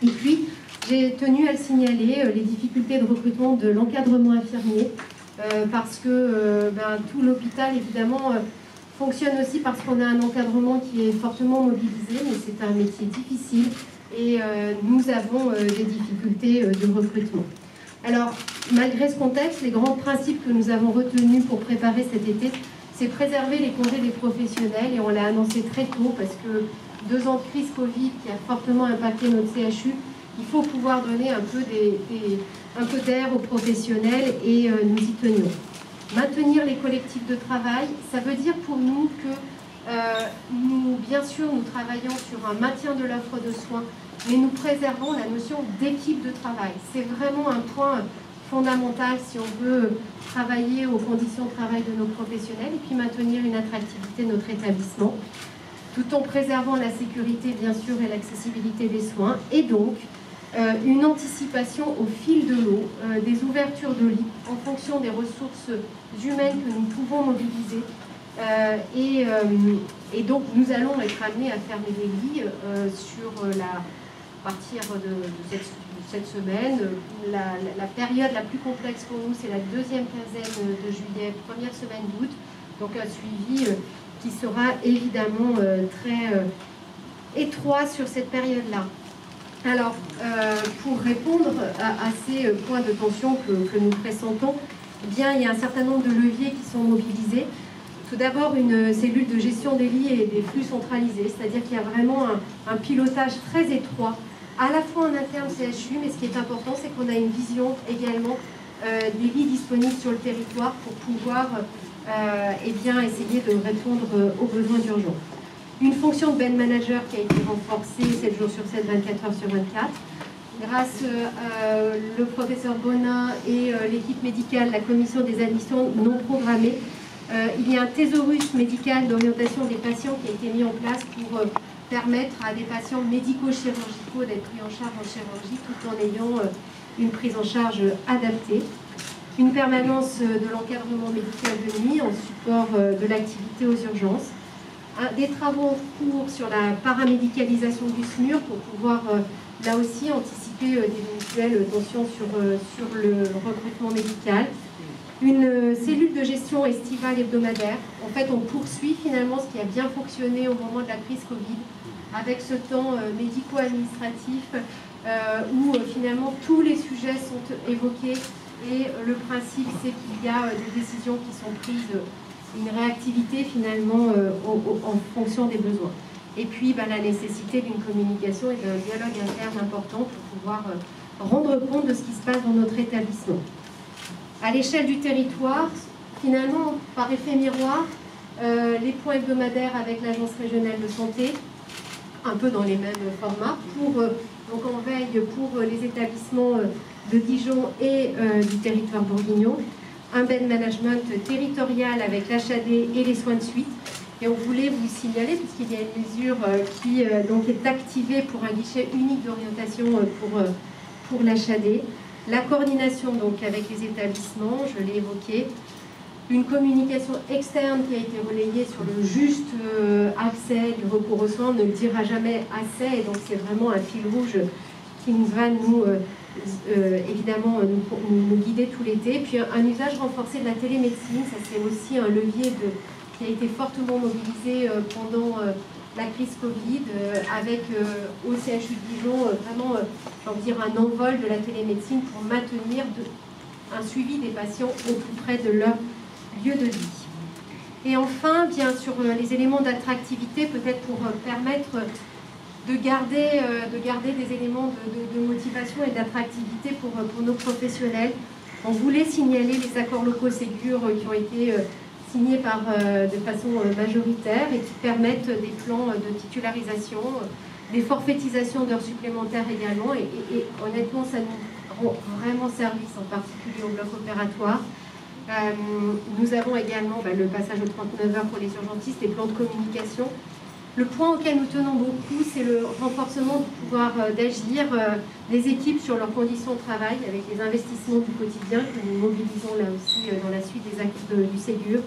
Et puis, j'ai tenu à le signaler, les difficultés de recrutement de l'encadrement infirmier, parce que tout l'hôpital, évidemment, fonctionne aussi parce qu'on a un encadrement qui est fortement mobilisé, mais c'est un métier difficile et nous avons des difficultés de recrutement. Alors, malgré ce contexte, les grands principes que nous avons retenus pour préparer cet été, c'est préserver les congés des professionnels, et on l'a annoncé très tôt parce que 2 ans de crise Covid qui a fortement impacté notre CHU, il faut pouvoir donner un peu d'air aux professionnels et nous y tenions. Maintenir les collectifs de travail, ça veut dire pour nous que bien sûr, nous travaillons sur un maintien de l'offre de soins, mais nous préservons la notion d'équipe de travail. C'est vraiment un point fondamental si on veut travailler aux conditions de travail de nos professionnels et puis maintenir une attractivité de notre établissement, tout en préservant la sécurité, bien sûr, et l'accessibilité des soins, et donc une anticipation au fil de l'eau, des ouvertures de lits en fonction des ressources humaines que nous pouvons mobiliser. Et donc nous allons être amenés à fermer des lits à partir de cette semaine. La période la plus complexe pour nous, c'est la 2e quinzaine de juillet, 1re semaine d'août, donc un suivi qui sera évidemment très étroit sur cette période-là. Alors, pour répondre à ces points de tension que nous pressentons, eh bien, il y a un certain nombre de leviers qui sont mobilisés. Tout d'abord, une cellule de gestion des lits et des flux centralisés, c'est-à-dire qu'il y a vraiment un pilotage très étroit, à la fois en interne CHU, mais ce qui est important, c'est qu'on a une vision également des lits disponibles sur le territoire pour pouvoir essayer de répondre aux besoins d'urgence. Une fonction de bed manager qui a été renforcée 7 jours sur 7, 24 heures sur 24. Grâce le professeur Bonin et l'équipe médicale, la commission des admissions non programmées, il y a un thésaurus médical d'orientation des patients qui a été mis en place pour permettre à des patients médico-chirurgicaux d'être pris en charge en chirurgie tout en ayant une prise en charge adaptée. Une permanence de l'encadrement médical de nuit en support de l'activité aux urgences. Des travaux en cours sur la paramédicalisation du SMUR pour pouvoir là aussi anticiper d'éventuelles tensions sur le recrutement médical. Une cellule de gestion estivale hebdomadaire. En fait, on poursuit finalement ce qui a bien fonctionné au moment de la crise Covid, avec ce temps médico-administratif où finalement tous les sujets sont évoqués et le principe c'est qu'il y a des décisions qui sont prises, une réactivité finalement en fonction des besoins. Et puis la nécessité d'une communication et d'un dialogue interne important pour pouvoir rendre compte de ce qui se passe dans notre établissement. À l'échelle du territoire, finalement, par effet miroir, les points hebdomadaires avec l'Agence régionale de santé, un peu dans les mêmes formats, donc en veille pour les établissements de Dijon et du territoire bourguignon, un bed management territorial avec l'HAD et les soins de suite. Et on voulait vous signaler, puisqu'il y a une mesure qui donc est activée pour un guichet unique d'orientation pour l'HAD, la coordination donc avec les établissements, je l'ai évoqué, une communication externe qui a été relayée sur le juste accès du recours aux soins, on ne le dira jamais assez, et donc c'est vraiment un fil rouge qui nous va évidemment nous guider tout l'été. Puis un usage renforcé de la télémédecine, ça c'est aussi un levier qui a été fortement mobilisé pendant la crise Covid, avec au CHU de Dijon vraiment j'ai envie de dire, un envol de la télémédecine pour maintenir un suivi des patients au plus près de leur lieu de vie. Et enfin, bien sûr, les éléments d'attractivité, peut-être pour permettre de garder des éléments de motivation et d'attractivité pour nos professionnels. On voulait signaler les accords locaux Ségur qui ont été signés de façon majoritaire et qui permettent des plans de titularisation, des forfaitisations d'heures supplémentaires également. Et honnêtement, ça nous rend vraiment service, en particulier au bloc opératoire. Nous avons également le passage aux 39 heures pour les urgentistes, les plans de communication. Le point auquel nous tenons beaucoup, c'est le renforcement du pouvoir d'agir des équipes sur leurs conditions de travail, avec les investissements du quotidien que nous mobilisons là aussi dans la suite des actes du Ségur.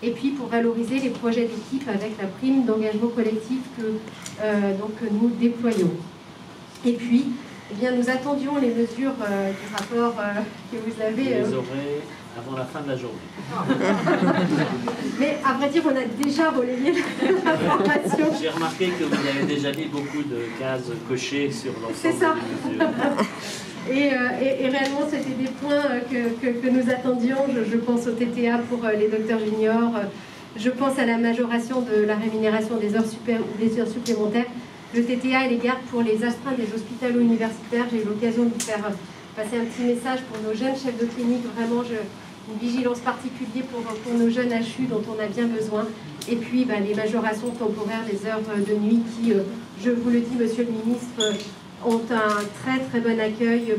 Et puis pour valoriser les projets d'équipe avec la prime d'engagement collectif que nous déployons. Et puis, eh bien, nous attendions les mesures du rapport que vous avez. Vous les aurez avant la fin de la journée. Mais à vrai dire, on a déjà relayé l'information. J'ai remarqué que vous avez déjà mis beaucoup de cases cochées sur l'ensemble des mesures. Et réellement, c'était des points que nous attendions. Je pense au TTA pour les docteurs juniors. Je pense à la majoration de la rémunération des heures supplémentaires. Le TTA et les gardes pour les astreintes des hospitalo-universitaires. J'ai eu l'occasion de vous faire passer un petit message pour nos jeunes chefs de clinique. Vraiment, une vigilance particulière pour nos jeunes HU dont on a bien besoin. Et puis, les majorations temporaires des heures de nuit qui, je vous le dis, monsieur le ministre, ont un très très bon accueil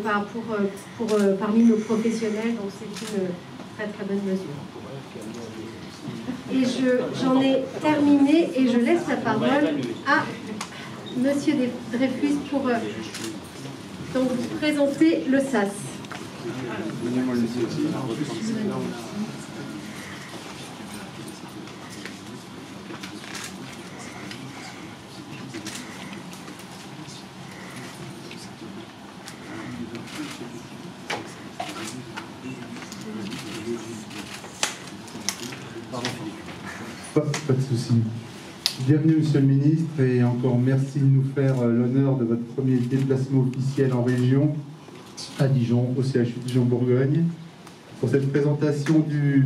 parmi nos professionnels. Donc, c'est une très très bonne mesure. Et j'en ai terminé et je laisse la parole à monsieur Dreyfus pour donc vous présenter le SAS. Pas de souci. Bienvenue Monsieur le Ministre et encore merci de nous faire l'honneur de votre premier déplacement officiel en région à Dijon, au CHU Dijon-Bourgogne. Pour cette présentation du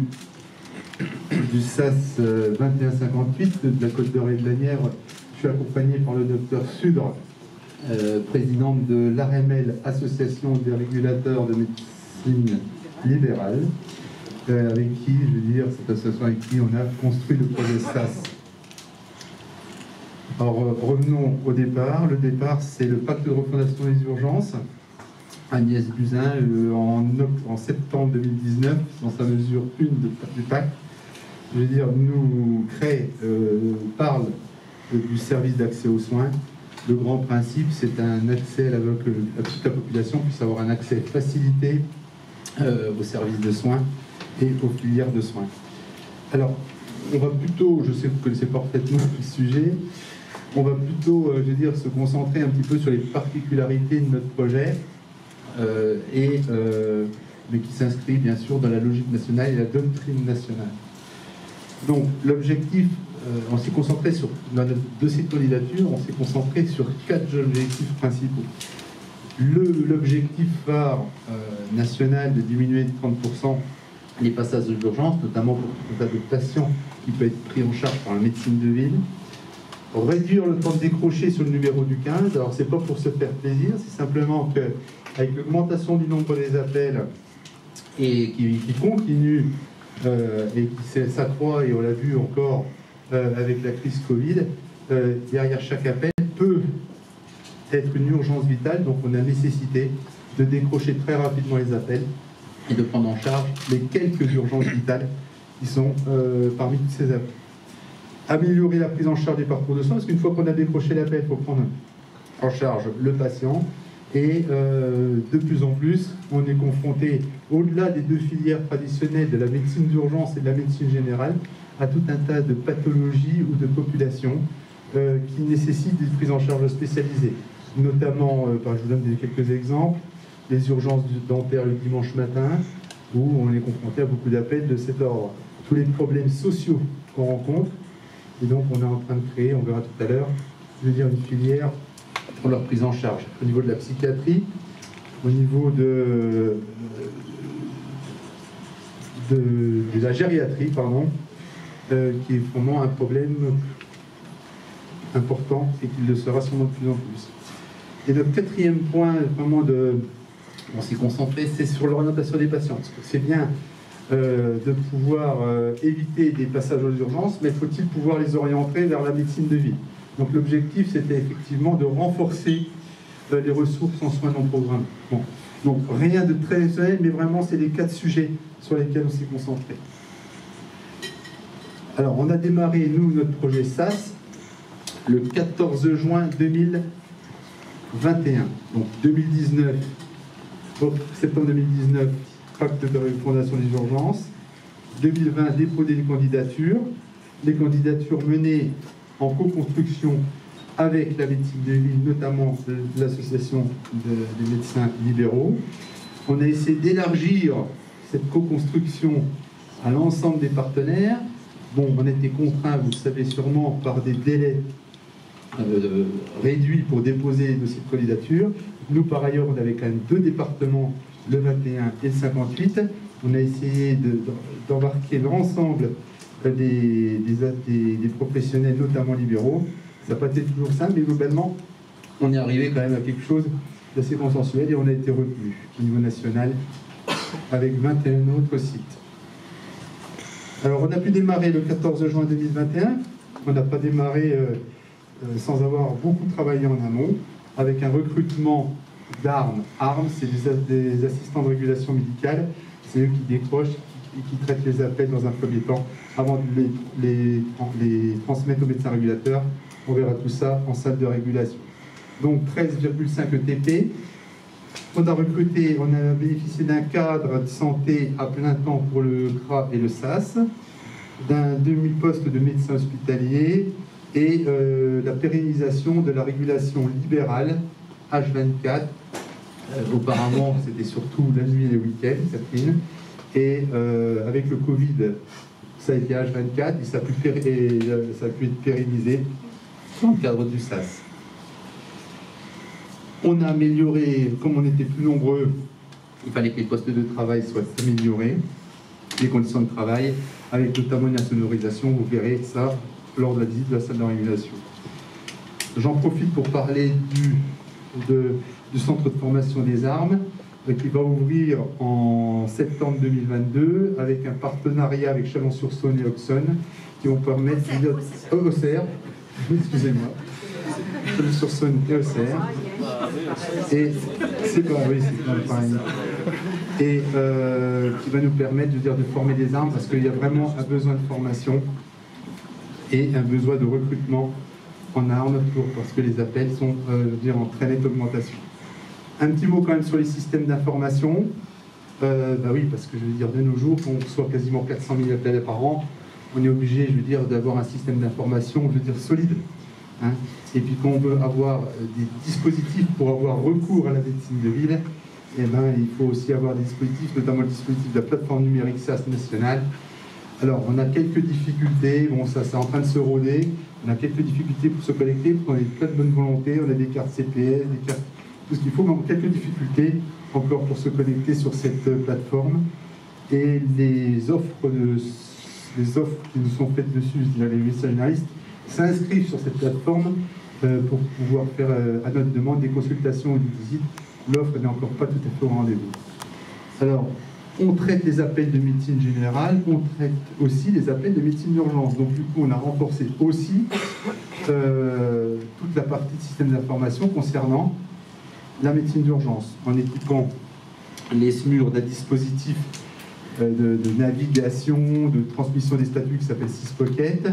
SAS 2158 de la Côte d'Or et de Lanière, je suis accompagné par le docteur Sudre, présidente de l'AREMEL, Association des régulateurs de médecine libérale, avec qui, cette association avec qui on a construit le projet SAS. Alors revenons au départ. Le départ, c'est le pacte de refondation des urgences. Agnès Buzyn, en septembre 2019, dans sa mesure 1 du pacte, nous parle du service d'accès aux soins. Le grand principe, c'est un accès à toute la population puisse avoir un accès facilité aux services de soins et aux filières de soins. Alors, on va plutôt, je sais que vous connaissez parfaitement le sujet, on va plutôt, se concentrer un petit peu sur les particularités de notre projet, mais qui s'inscrit bien sûr dans la logique nationale et la doctrine nationale. Donc, l'objectif, on s'est concentré dans notre dossier de candidature, on s'est concentré sur 4 objectifs principaux. L'objectif phare national de diminuer de 30% les passages d'urgence, notamment pour tout un tas de patients qui peuvent être pris en charge par la médecine de ville. Réduire le temps de décrocher sur le numéro du 15. Alors, c'est pas pour se faire plaisir, c'est simplement qu'avec l'augmentation du nombre des appels et qui continue et qui s'accroît, et on l'a vu encore avec la crise Covid, derrière chaque appel peut être une urgence vitale, donc on a nécessité de décrocher très rapidement les appels et de prendre en charge les quelques urgences vitales qui sont parmi toutes ces appels. Améliorer la prise en charge des parcours de soins, parce qu'une fois qu'on a décroché l'appel, il faut prendre en charge le patient. Et de plus en plus, on est confronté, au-delà des 2 filières traditionnelles de la médecine d'urgence et de la médecine générale, à tout un tas de pathologies ou de populations qui nécessitent des prises en charge spécialisées. Notamment, je vous donne quelques exemples, les urgences dentaires le dimanche matin, où on est confronté à beaucoup d'appels de cet ordre. Tous les problèmes sociaux qu'on rencontre, et donc on est en train de créer, on verra tout à l'heure, une filière pour leur prise en charge. Au niveau de la psychiatrie, au niveau de la gériatrie, qui est vraiment un problème important et qui le sera sûrement de plus en plus. Et notre 4e point, on s'est concentré, c'est sur l'orientation des patients. Parce que c'est bien de pouvoir éviter des passages aux urgences, mais faut-il pouvoir les orienter vers la médecine de ville. Donc l'objectif, c'était effectivement de renforcer les ressources en soins non programmés. Bon. Donc rien de très essentiel, mais vraiment, c'est les 4 sujets sur lesquels on s'est concentré. Alors, on a démarré, nous, notre projet SAS, le 14 juin 2021. Donc 2019, septembre 2019, pacte de refondation des urgences. 2020, dépôt des candidatures. Les candidatures menées en co-construction avec la médecine de ville, notamment l'association des médecins libéraux. On a essayé d'élargir cette co-construction à l'ensemble des partenaires. Bon, on était contraints, vous le savez sûrement, par des délais réduits pour déposer les dossiers de candidature. Nous, par ailleurs, on avait quand même 2 départements, le 21 et le 58. On a essayé d'embarquer l'ensemble des professionnels, notamment libéraux. Ça n'a pas été toujours simple, mais globalement, on est arrivé quand même à quelque chose d'assez consensuel et on a été retenu au niveau national avec 21 autres sites. Alors, on a pu démarrer le 14 juin 2021. On n'a pas démarré sans avoir beaucoup travaillé en amont, avec un recrutement d'ARM. ARM, c'est des assistants de régulation médicale. C'est eux qui décrochent et qui traitent les appels dans un premier temps, avant de les transmettre aux médecins régulateurs. On verra tout ça en salle de régulation. Donc 13,5 ETP. On a bénéficié d'un cadre de santé à plein temps pour le CRA et le SAS, d'un demi-poste de médecin hospitalier et la pérennisation de la régulation libérale H24. Auparavant, c'était surtout la nuit et les week-ends, Catherine. Et avec le Covid, ça a été H24 et ça a pu être pérennisé dans le cadre du SAS. On a amélioré, comme on était plus nombreux, il fallait que les postes de travail soient améliorés, les conditions de travail, avec notamment une insonorisation, vous verrez ça lors de la visite de la salle de régulation. J'en profite pour parler du centre de formation des armes, qui va ouvrir en septembre 2022, avec un partenariat avec Chalon-sur-Saône et Auxonne, qui vont permettre... Auxerre, excusez-moi. Chalon-sur-Saône et Auxerre. Et c'est pas, oui, c'est pareil. Et qui va nous permettre de former des armes, parce qu'il y a vraiment un besoin de formation et un besoin de recrutement en armes, parce que les appels sont en très nette augmentation. Un petit mot quand même sur les systèmes d'information. Oui, parce que de nos jours, on reçoit quasiment 400 000 appels par an, on est obligé, d'avoir un système d'information, solide. Hein. Et puis quand on veut avoir des dispositifs pour avoir recours à la médecine de ville, il faut aussi avoir des dispositifs, notamment le dispositif de la plateforme numérique SAS nationale. Alors, on a quelques difficultés, bon, ça c'est en train de se rôder, on a quelques difficultés pour se connecter, parce qu'on a plein de bonne volonté, on a des cartes CPS, des cartes, tout ce qu'il faut, mais on a quelques difficultés encore pour se connecter sur cette plateforme. Et les offres qui nous sont faites dessus, les médecins généralistes, s'inscrivent sur cette plateforme pour pouvoir faire à notre demande des consultations ou des visites. L'offre n'est encore pas tout à fait au rendez-vous. Alors, on traite les appels de médecine générale, on traite aussi les appels de médecine d'urgence. Donc du coup, on a renforcé aussi toute la partie de système d'information concernant la médecine d'urgence, en équipant les SMUR d'un dispositif de navigation, de transmission des statuts qui s'appelle SysPocket.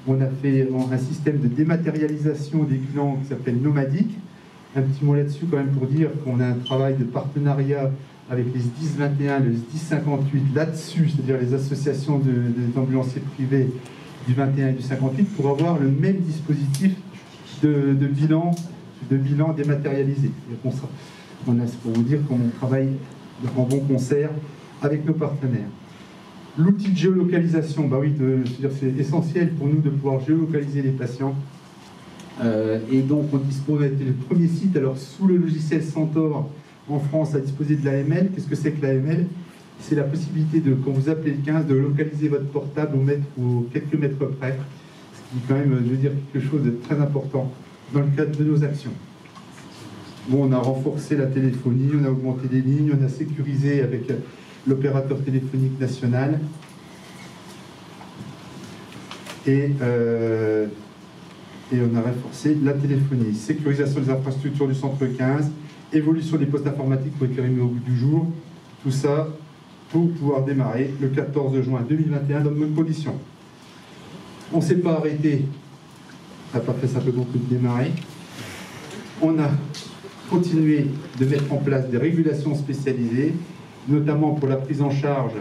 On a fait un système de dématérialisation des clients qui s'appelle Nomadic. Un petit mot là-dessus quand même pour dire qu'on a un travail de partenariat avec les SDIS 21, le SDIS 58 là-dessus, c'est-à-dire les associations d'ambulanciers privés du 21 et du 58, pour avoir le même dispositif de bilan dématérialisé. C'est pour vous dire qu'on travaille en bon concert avec nos partenaires. L'outil de géolocalisation, c'est essentiel pour nous de pouvoir géolocaliser les patients. Et donc on dispose d'être le premier site, alors sous le logiciel Centaure en France, à disposer de l'AML. Qu'est-ce que c'est que l'AML? C'est la possibilité de, quand vous appelez le 15, de localiser votre portable au quelques mètres près, ce qui quand même veut dire quelque chose de très important dans le cadre de nos actions. Bon, on a renforcé la téléphonie, on a augmenté les lignes, on a sécurisé avec l'opérateur téléphonique national et on a renforcé la téléphonie. Sécurisation des infrastructures du centre 15, évolution des postes informatiques pour être périmés au bout du jour, tout ça pour pouvoir démarrer le 14 juin 2021 dans de bonnes conditions. On ne s'est pas arrêté, on n'a pas fait simplement que de démarrer. On a continué de mettre en place des régulations spécialisées, notamment pour la prise en charge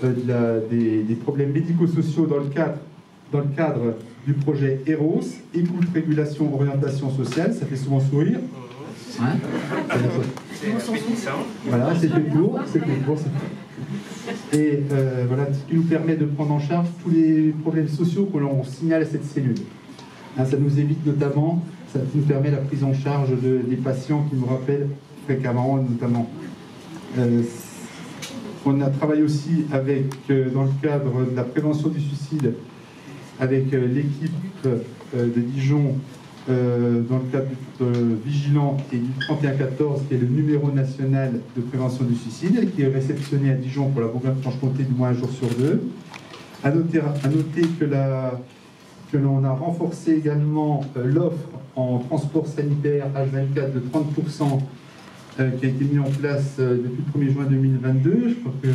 des problèmes médico-sociaux dans le cadre du projet EROS, écoute, régulation, orientation sociale, ça fait souvent sourire. Hein, voilà, c'était court, Et voilà, ce qui nous permet de prendre en charge tous les problèmes sociaux que l'on signale à cette cellule. Hein, ça nous évite notamment, ça nous permet la prise en charge des patients qui nous rappellent fréquemment, notamment. On a travaillé aussi avec, dans le cadre de la prévention du suicide, avec l'équipe de Dijon, dans le cadre de Vigilant et du 3114, qui est le numéro national de prévention du suicide, qui est réceptionné à Dijon pour la Bourgogne-Franche-Comté du moins un jour sur deux. À noter que l'on a renforcé également l'offre en transport sanitaire H24 de 30%, qui a été mis en place depuis le 1er juin 2022. Je crois que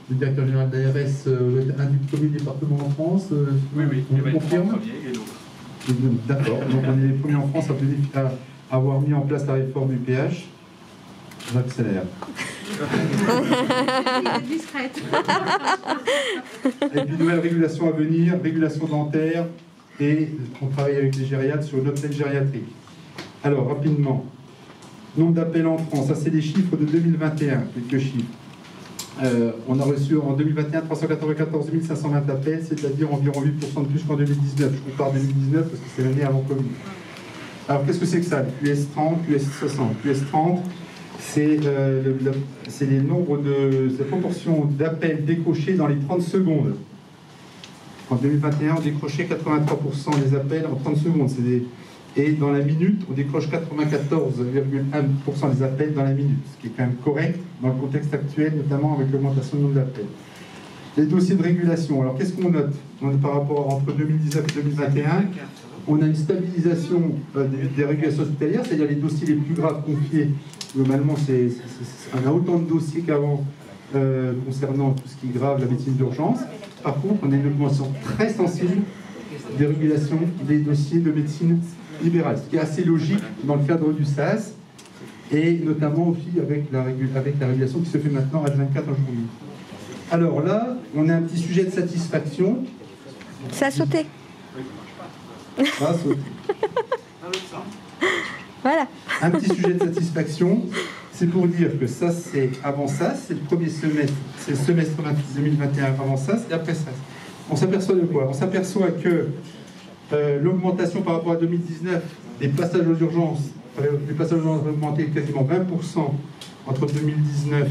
le directeur général de l'ARS est un du premier département en France. Oui, on confirme. D'accord, donc on est les premiers en France à avoir mis en place la réforme du PH. J'accélère. Discrète. Et puis nouvelle régulation à venir, régulation dentaire, et on travaille avec les gériatres sur une autre aide gériatrique. Alors, rapidement, nombre d'appels en France, ça c'est les chiffres de 2021, quelques chiffres. On a reçu en 2021 394 520 appels, c'est-à-dire environ 8% de plus qu'en 2019. Je compare 2019 parce que c'est l'année avant Covid. Alors qu'est-ce que c'est que ça? QS30, QS60. QS30, c'est les nombres de la proportion d'appels décrochés dans les 30 secondes. En 2021, on décrochait 83% des appels en 30 secondes. Et dans la minute, on décroche 94,1% des appels dans la minute, ce qui est quand même correct dans le contexte actuel, notamment avec l'augmentation du nombre d'appels. Les dossiers de régulation, alors qu'est-ce qu'on note? Par rapport entre 2019 et 2021, on a une stabilisation des régulations hospitalières, c'est-à-dire les dossiers les plus graves confiés. Globalement, on a autant de dossiers qu'avant concernant tout ce qui est grave, la médecine d'urgence. Par contre, on a une augmentation très sensible des régulations des dossiers de médecine libérale, ce qui est assez logique dans le cadre du SAS, et notamment aussi avec la régulation qui se fait maintenant à H24 aujourd'hui. Alors là, on a un petit sujet de satisfaction. Ça a sauté. Ça a sauté. Voilà. Un petit sujet de satisfaction, c'est pour dire que ça, c'est avant SAS, c'est le premier semestre, c'est le semestre 2021 avant SAS, et après SAS. On s'aperçoit de quoi? On s'aperçoit que l'augmentation par rapport à 2019 des passages aux urgences, les passages aux urgences ont augmenté quasiment 20% entre 2019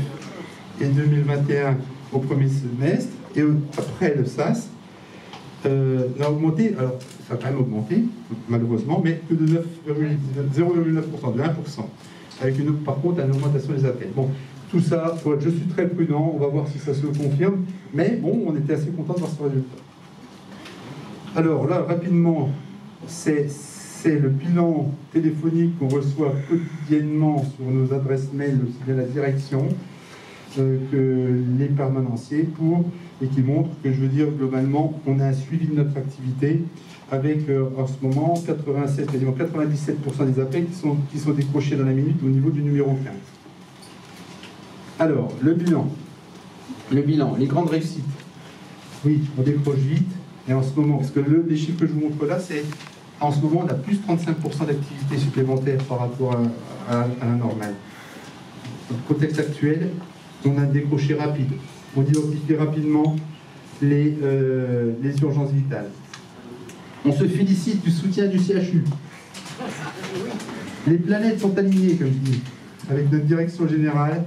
et 2021 au premier semestre, et après le SAS, on a augmenté, alors ça a quand même augmenté, malheureusement, mais que de 0,9%, de 1%, avec par contre une augmentation des appels. Bon, tout ça, je suis très prudent, on va voir si ça se confirme, mais bon, on était assez content de voir ce résultat. Alors là, rapidement, c'est le bilan téléphonique qu'on reçoit quotidiennement sur nos adresses mail, aussi bien la direction que les permanenciers, et qui montre que, je veux dire, globalement, on a un suivi de notre activité avec, en ce moment, 97% des appels qui sont décrochés dans la minute au niveau du numéro 15. Alors, le bilan, les grandes réussites. Oui, on décroche vite. Et en ce moment, parce que les chiffres que je vous montre là, c'est en ce moment, on a plus 35% d'activité supplémentaire par rapport à la normale. Dans le contexte actuel, on a un décroché rapide. On identifie rapidement les urgences vitales. On se félicite du soutien du CHU. Les planètes sont alignées, comme je dis, avec notre direction générale,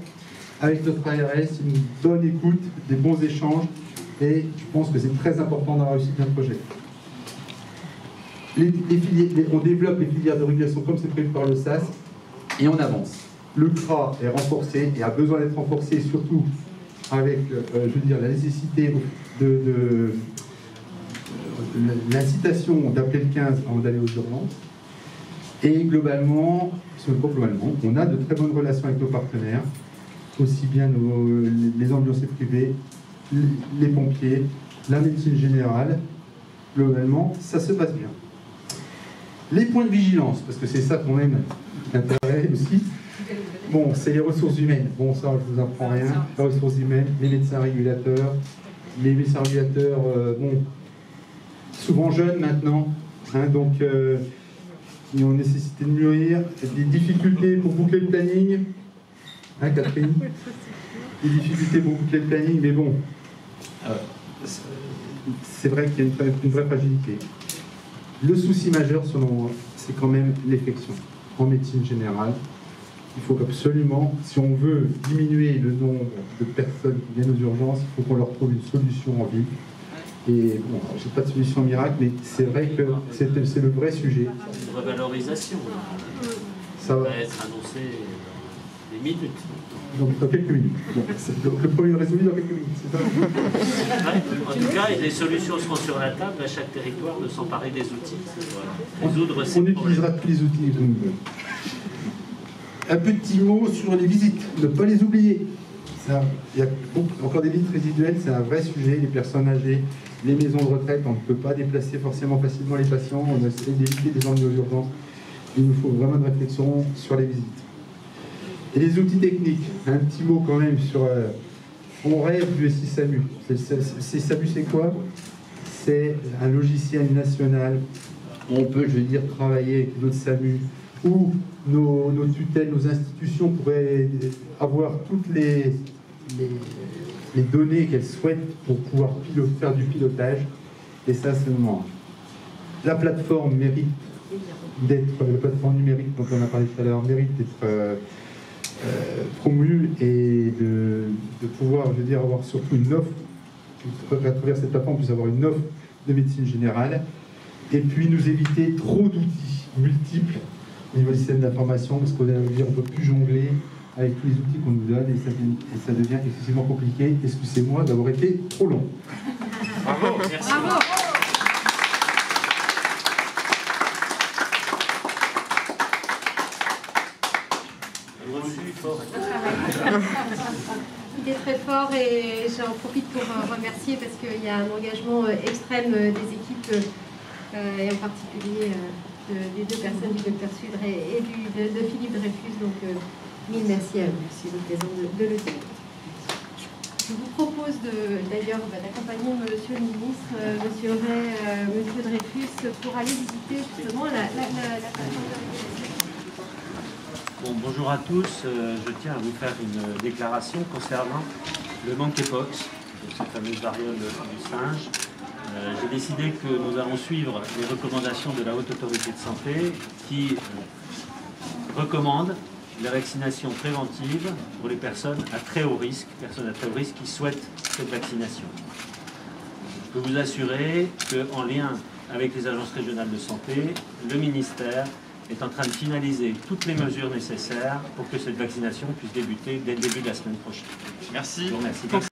avec notre ARS, une bonne écoute, des bons échanges. Et je pense que c'est très important dans la réussite d'un projet. On développe les filières de régulation comme c'est prévu par le SAS, et on avance. Le CRA est renforcé et a besoin d'être renforcé, surtout avec je veux dire, la nécessité de l'incitation d'appeler le 15 avant d'aller aux urgences. Et globalement, on a de très bonnes relations avec nos partenaires, aussi bien les ambulanciers privés, les pompiers, la médecine générale. Globalement, ça se passe bien. Les points de vigilance, parce que c'est ça qu'on aime, l'intérêt aussi. Bon, c'est les ressources humaines. Bon, ça, je vous apprends rien. Les ressources humaines, les médecins régulateurs. Les médecins régulateurs, bon, souvent jeunes maintenant, hein, donc ils ont nécessité de mûrir, des difficultés pour boucler le planning, hein Catherine, des difficultés pour boucler le planning, mais bon, c'est vrai qu'il y a une vraie fragilité. Le souci majeur, selon moi, c'est quand même l'effectif en médecine générale. Il faut absolument, si on veut diminuer le nombre de personnes qui viennent aux urgences, il faut qu'on leur trouve une solution en ville. Et bon, je n'ai pas de solution miracle, mais c'est vrai que c'est le vrai sujet. Une revalorisation. Ça va être annoncé dans des minutes. Donc dans quelques minutes. Bon, donc, le premier résolu dans quelques minutes, c'est ça? En tout cas, les solutions seront sur la table à chaque territoire de s'emparer des outils. Voilà. Résoudre ces problèmes. On utilisera tous les outils que nous voulons. Un petit mot sur les visites, ne pas les oublier. Il y a encore des visites résiduelles, c'est un vrai sujet. Les personnes âgées, les maisons de retraite, on ne peut pas déplacer forcément facilement les patients, on essaie d'éviter des ennuis aux urgences. Il nous faut vraiment une réflexion sur les visites. Et les outils techniques, un petit mot quand même sur... on rêve du SISAMU. SISAMU c'est quoi? C'est un logiciel national où on peut, je veux dire, travailler avec notre SAMU, où nos tutelles, nos institutions pourraient avoir toutes les données qu'elles souhaitent pour pouvoir faire du pilotage. Et ça, c'est le moment. La plateforme mérite d'être, la plateforme numérique dont on a parlé tout à l'heure, mérite d'être promue et de pouvoir, je veux dire, avoir surtout une offre, à travers cette plateforme, on puisse avoir une offre de médecine générale, et puis nous éviter trop d'outils multiples au niveau du système d'information, parce qu'on ne peut plus jongler avec tous les outils qu'on nous donne, et ça devient excessivement compliqué. Excusez-moi d'avoir été trop long. Bravo, merci. Bravo. Il est très fort et j'en profite pour remercier parce qu'il y a un engagement extrême des équipes et en particulier des deux personnes, du Dr Sudre et de Philippe Dreyfus. Donc mille merci à vous, c'est l'occasion de le dire. Je vous propose d'ailleurs d'accompagner Monsieur le Ministre, Monsieur Ray, Monsieur Dreyfus pour aller visiter justement la plateforme d'organisation. Bon, bonjour à tous, je tiens à vous faire une déclaration concernant le monkeypox, cette fameuse variole du singe. J'ai décidé que nous allons suivre les recommandations de la Haute Autorité de Santé qui recommande la vaccination préventive pour les personnes à très haut risque qui souhaitent cette vaccination. Je peux vous assurer qu'en lien avec les agences régionales de santé, le ministère est en train de finaliser toutes les mesures nécessaires pour que cette vaccination puisse débuter dès le début de la semaine prochaine. Merci. Je vous remercie.